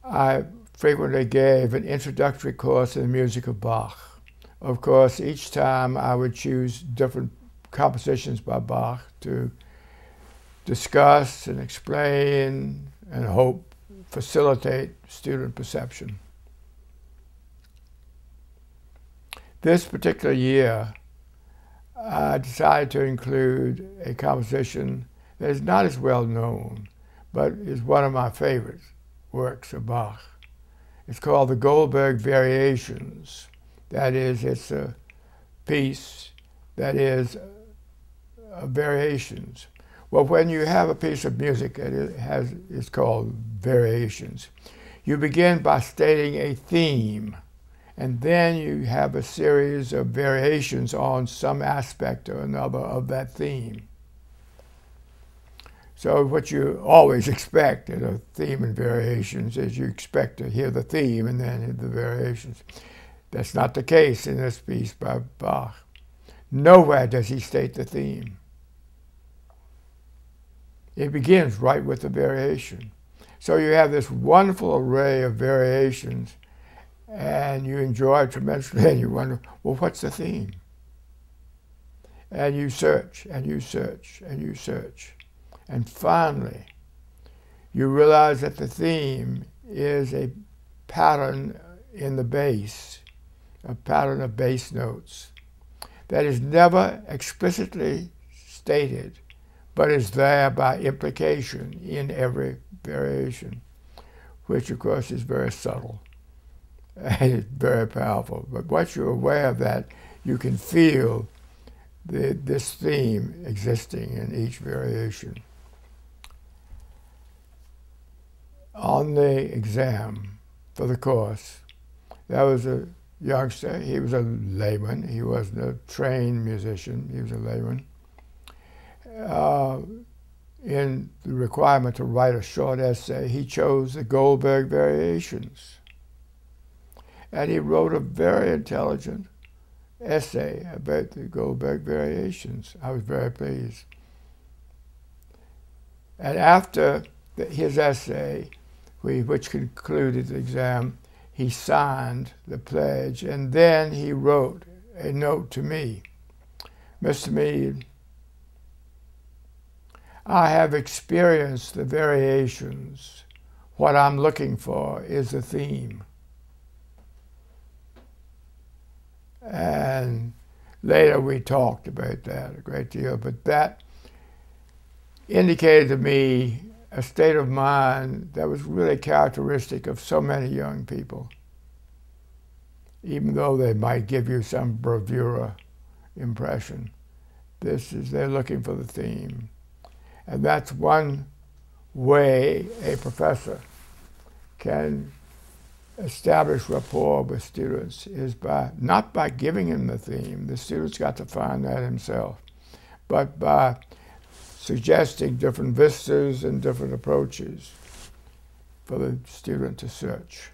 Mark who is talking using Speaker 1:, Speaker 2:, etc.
Speaker 1: I frequently gave an introductory course in the music of Bach. Of course, each time I would choose different compositions by Bach to discuss and explain and hope facilitate student perception. This particular year, I decided to include a composition that is not as well known, but is one of my favorite works of Bach. It's called the Goldberg Variations. That is, it's a piece that is variations. Well, when you have a piece of music that is called variations, you begin by stating a theme, and then you have a series of variations on some aspect or another of that theme. So what you always expect in a theme and variations is you expect to hear the theme and then the variations. That's not the case in this piece by Bach. Nowhere does he state the theme. It begins right with the variation. So you have this wonderful array of variations, and you enjoy it tremendously, and you wonder, well, what's the theme? And you search, and you search, and you search. And finally, you realize that the theme is a pattern in the bass, a pattern of bass notes that is never explicitly stated, but is there by implication in every variation, which of course is very subtle and it's very powerful. But once you're aware of that, you can feel this theme existing in each variation. On the exam for the course, there was a youngster. He was a layman. He wasn't a trained musician. He was a layman. In the requirement to write a short essay, he chose the Goldberg Variations. And he wrote a very intelligent essay about the Goldberg Variations. I was very pleased. And after his essay, which concluded the exam, he signed the pledge, and then he wrote a note to me. Mr. Mead, I have experienced the variations. What I'm looking for is a theme. And later we talked about that a great deal, but that indicated to me a state of mind that was really characteristic of so many young people, even though they might give you some bravura impression. They're looking for the theme. And that's one way a professor can establish rapport with students, is not by giving him the theme, the student's got to find that himself, but by suggesting different vistas and different approaches for the student to search.